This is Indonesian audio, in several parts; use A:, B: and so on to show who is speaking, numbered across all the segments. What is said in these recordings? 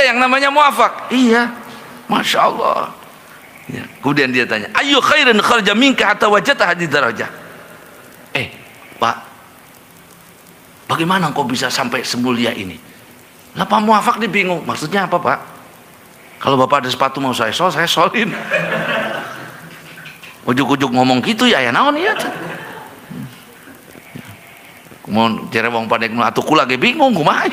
A: yang namanya muafak? Iya. Masya Allah. Ya. Kemudian dia tanya, ayu khairin kharja minka hatta wajata hadhihi darajah. Pak, bagaimana engkau bisa sampai semulia ini? Lah Pak muafak dia bingung. Maksudnya apa Pak? Kalau Bapak ada sepatu mau saya solin. Ujuk-ujuk ngomong gitu ya naon ya. Mau cere wong padek atuku lagi bingung kumaha.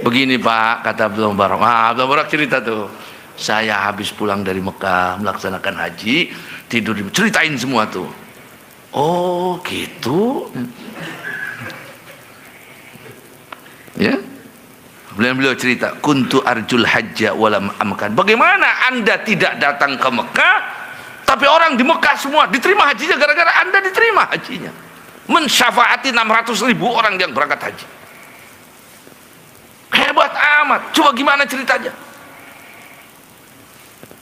A: Begini Pak, kata Abdul Mubarak. Abdul Mubarak cerita tuh. Saya habis pulang dari Mekah melaksanakan haji, tidur ceritain semua tuh. Oh gitu. Ya. Beliau cerita, kuntu arjul hajja walam amkan. Bagaimana Anda tidak datang ke Mekah, tapi orang di Mekah semua diterima hajinya gara-gara Anda diterima hajinya. Mensyafaati 600.000 orang yang berangkat haji. Hebat amat. Coba gimana ceritanya?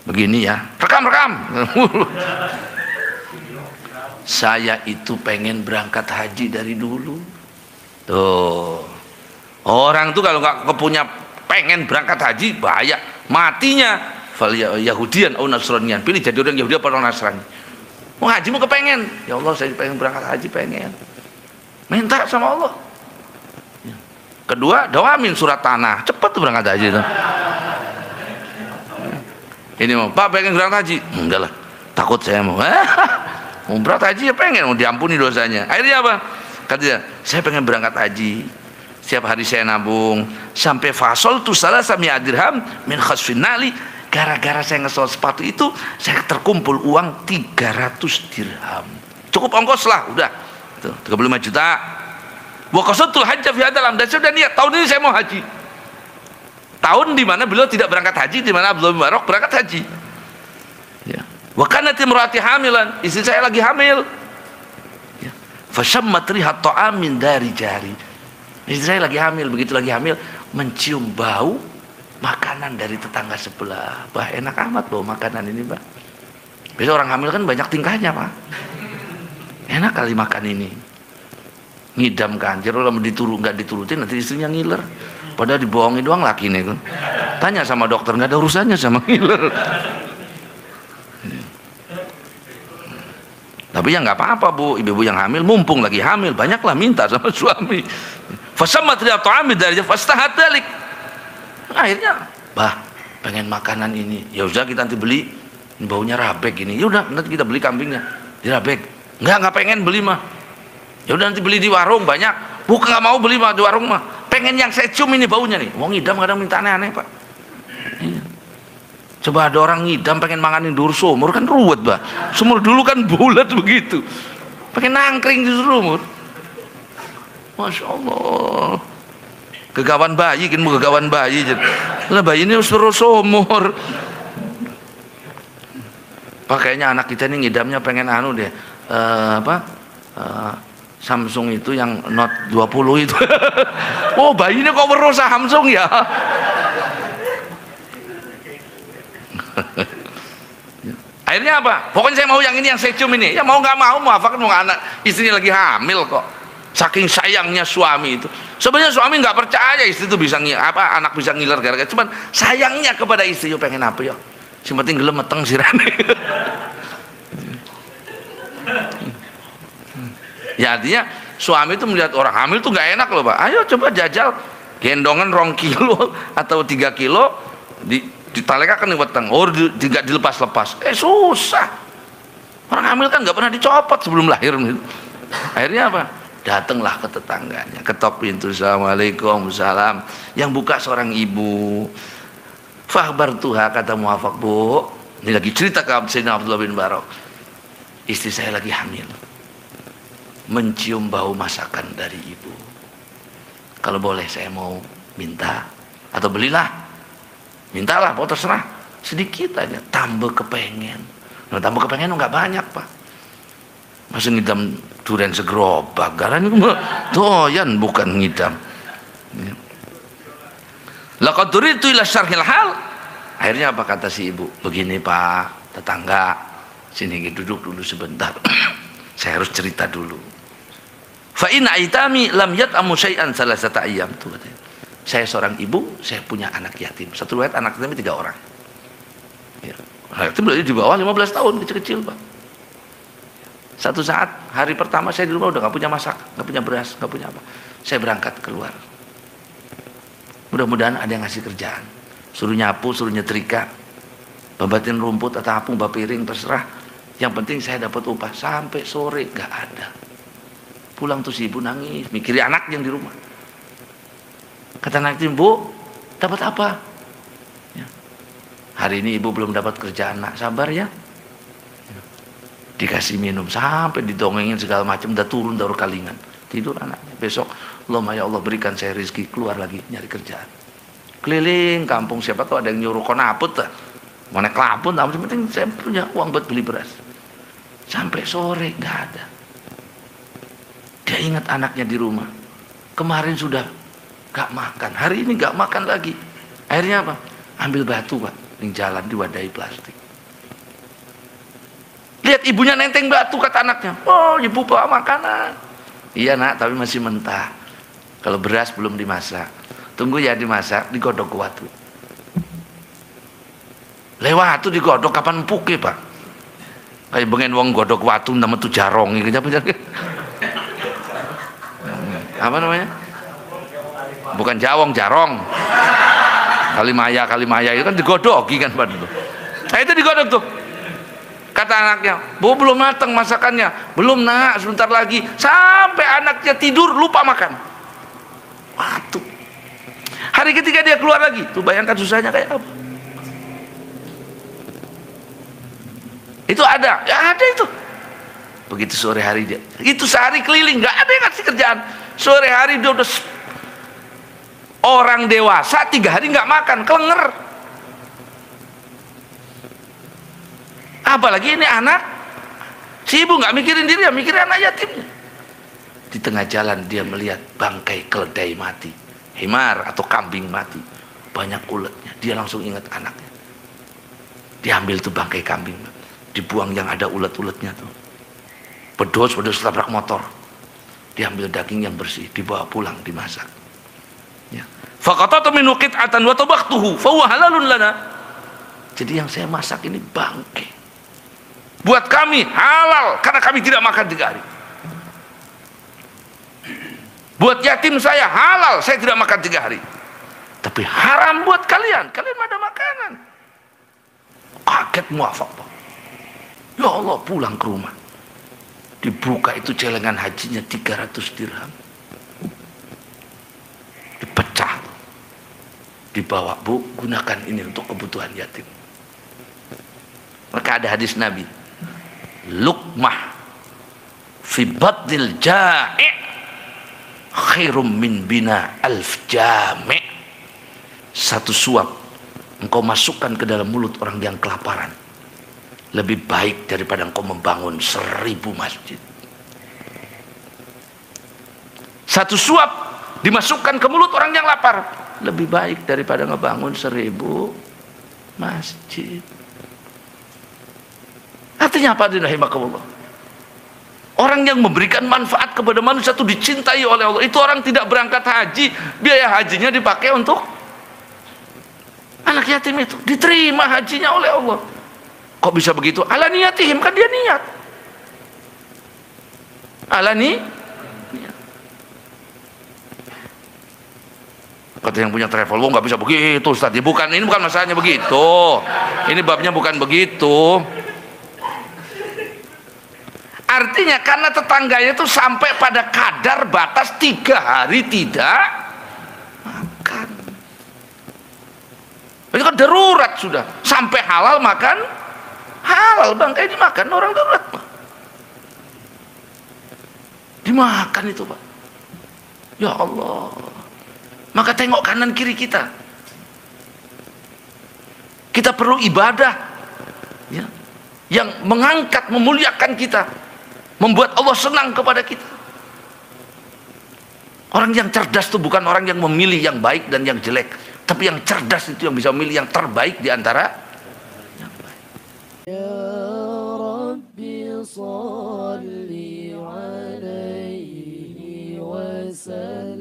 A: Begini ya, rekam. Saya itu pengen berangkat haji dari dulu. Tuh. Orang tuh kalau nggak punya pengen berangkat haji bahaya matinya. Fal Yahudian atau Nasranian, pilih jadi orang Yahudi atau Nasrani. Mau haji mau kepengen, ya Allah saya pengen berangkat haji pengen. Minta sama Allah. Kedua, doamin surat tanah, cepet tuh berangkat haji tuh. Ini mau Pak pengen berangkat haji, enggak lah, takut saya mau. Mau berangkat haji ya pengen, mau diampuni dosanya. Akhirnya apa? Katanya, saya pengen berangkat haji. Setiap hari saya nabung sampai fasol tuh salah samia dirham min khasfin nali. Gara-gara saya ngesol sepatu itu, saya terkumpul uang 300 dirham. Cukup ongkos lah, udah. Tuh, 35 juta. Wa qasadtul hajja fi hadzal am. Dan saya udah niat tahun ini saya mau haji. Tahun di mana beliau tidak berangkat haji, di mana Abdul Mubarak berangkat haji. Ya. Wa kanat imraati hamilan, istri saya lagi hamil. Ya. Fashammat rihat ta'amin dari jari. Istri saya lagi hamil, begitu lagi hamil mencium bau makanan dari tetangga sebelah. Bah, enak amat bau makanan ini, Pak. Biasa orang hamil kan banyak tingkahnya, Pak. Enak kali makan ini. Ngidam kan, jadi kalau nggak diturutin nanti istrinya ngiler. Padahal dibohongin doang laki nih kan. Tanya sama dokter, nggak ada urusannya sama ngiler. Tapi ya nggak apa-apa Bu, ibu-ibu yang hamil, mumpung lagi hamil, banyaklah minta sama suami. Fasammat riyatu amid dari fastahat dalik. Akhirnya, bah, pengen makanan ini. Ya udah kita nanti beli, baunya rabek ini. Ya udah nanti kita beli kambingnya, dirabek. Nggak pengen beli mah. Ya udah nanti beli di warung banyak. Bukan nggak mau beli mah di warung mah. Pengen yang saya cium ini baunya nih. Mau ngidam kadang minta aneh-aneh Pak. Iya. Coba ada orang ngidam pengen manganin dur sumur kan ruwet Pak. Sumur dulu kan bulat begitu. Pengen nangkring di sumur. Masya Allah. Kegawan bayi kan mau kegawan bayi. Lah bayi ini suruh sumur. Pakainya anak kita ini ngidamnya pengen anu deh. Samsung itu yang Note 20 itu. Oh bayi ini kok berusaha Samsung ya. Akhirnya apa? Pokoknya saya mau yang ini, yang saya cium ini. Ya mau nggak mau anak istrinya lagi hamil kok. Saking sayangnya suami itu. Sebenarnya suami nggak percaya istri itu bisa anak bisa ngiler gara-gara. Cuman sayangnya kepada istri, yo pengen apa yo? Si penting gelem meteng sirane. Ya artinya suami itu melihat orang hamil itu nggak enak loh Pak. Ayo coba jajal gendongan 2 kilo atau 3 kilo ditalekakan di weteng. Oh tidak dilepas-lepas. Susah. Orang hamil kan nggak pernah dicopot sebelum lahir. Akhirnya apa? Datanglah ke tetangganya, ketok pintu, assalamualaikum, salam. Yang buka seorang ibu. Fahbar tuha, kata muafak Bu. Ini lagi cerita ke Sayyidina Abdullah bin Barak. Istri saya lagi hamil. Mencium bau masakan dari ibu. Kalau boleh saya mau minta atau belilah. Mintalah, mau terserah. Sedikit aja, tambah kepengen. Nah, tambah kepengen nggak banyak Pak. Masa ngidam durian segerobak, garan itu doyan bukan ngidam. Laqad turitu ila syarhil hal. Akhirnya apa kata si ibu? Begini Pak, tetangga, sini duduk dulu sebentar. Saya harus cerita dulu. Fa in aitami lam yat'amu syai'an salasata ayyam tuh katanya. saya seorang ibu, saya punya anak yatim. Satu riwayat anak yatim 3 orang. Ya. Anak yatim berarti di bawah 15 tahun, kecil-kecil Pak. Satu saat, hari pertama saya di rumah udah gak punya masak, gak punya beras, gak punya apa. Saya berangkat keluar. Mudah-mudahan ada yang ngasih kerjaan. Suruh nyapu, suruh nyetrika, babatin rumput atau apung, piring, terserah. Yang penting saya dapat upah. Sampai sore gak ada. Pulang tuh si ibu nangis, mikirin anak yang di rumah. Kata anak yatim, Bu, dapat apa? Ya. Hari ini ibu belum dapat kerjaan, nak, sabar ya. Dikasih minum sampai didongengin segala macam, udah turun dari kalingan, tidur anaknya. Besok, Allahumma ya Allah berikan saya rezeki, keluar lagi nyari kerjaan. Keliling kampung, siapa tahu ada yang nyuruh konaput lah, mana kelapun, tapi penting saya punya uang buat beli beras. Sampai sore nggak ada. Dia ingat anaknya di rumah. Kemarin sudah nggak makan, hari ini nggak makan lagi. Akhirnya apa? Ambil batu Pak, di jalan diwadahi plastik. Lihat ibunya nenteng batu, kata anaknya, oh ibu bawa makanan. Iya nak, tapi masih mentah. Kalau beras belum dimasak, tunggu ya dimasak, digodok ke watu. Lewat tuh digodok kapan empuke Pak. Kayak bengen wong godok watu nama tuh jarong gitu. Apa namanya? Bukan jawong, jarong. Kalimaya itu kan digodoki kan Pak itu. Nah itu digodok tuh. Kata anaknya, Bu belum matang masakannya. Belum nak, sebentar lagi. Sampai anaknya tidur lupa makan. Waduh. Hari ketiga dia keluar lagi. Tuh bayangkan susahnya kayak apa. Itu ada, ya ada itu. Begitu sore hari dia, itu sehari keliling, nggak ada yang ngasih kerjaan. Sore hari dia udah orang dewasa 3 hari nggak makan, kelenger. Apalagi ini anak, si ibu nggak mikirin diri, ya mikirin anak yatimnya. Di tengah jalan dia melihat bangkai keledai mati, himar atau kambing mati, banyak uletnya. Dia langsung ingat anaknya. Diambil tuh bangkai kambing, dibuang yang ada ulet-uletnya tuh. Pedos tabrak motor. Diambil daging yang bersih, dibawa pulang, dimasak. Ya. Faqatatu min qit'atan wa tabaqtuhu fa huwa halalun lana. Jadi yang saya masak ini bangkai. Buat kami halal karena kami tidak makan 3 hari. Buat yatim saya halal, saya tidak makan 3 hari. Tapi haram buat kalian, kalian ada makanan. Kaget muafak Pak. Ya Allah, pulang ke rumah. Dibuka itu celengan hajinya 300 dirham. Dipecah. Dibawa, Bu, gunakan ini untuk kebutuhan yatim. Maka ada hadis Nabi, luqmah fi batnil ja'i' khairum min bina alf jami'. Satu suap engkau masukkan ke dalam mulut orang yang kelaparan lebih baik daripada engkau membangun 1000 masjid. Satu suap dimasukkan ke mulut orang yang lapar lebih baik daripada ngebangun 1000 masjid. Artinya apa? Rahimakumullah. Orang yang memberikan manfaat kepada manusia itu dicintai oleh Allah. Itu orang tidak berangkat haji, biaya hajinya dipakai untuk anak yatim itu, diterima hajinya oleh Allah. Kok bisa begitu? Ala niyatihim, kan dia niat. Ala niat. Kata yang punya travel, oh nggak bisa begitu Ustaz. Ya bukan, ini bukan masalahnya begitu. Ini babnya bukan begitu. Artinya karena tetangganya itu sampai pada kadar batas 3 hari tidak makan. Itu kan darurat sudah. Sampai halal makan, halal bangkai dimakan orang darurat Pak. Dimakan itu Pak. Ya Allah. Maka tengok kanan kiri kita. Kita perlu ibadah ya, yang mengangkat, memuliakan kita, membuat Allah senang kepada kita. Orang yang cerdas itu bukan orang yang memilih yang baik dan yang jelek, tapi yang cerdas itu yang bisa memilih yang terbaik di antara yang baik. Ya Rabbi salli alaihi wa sallam.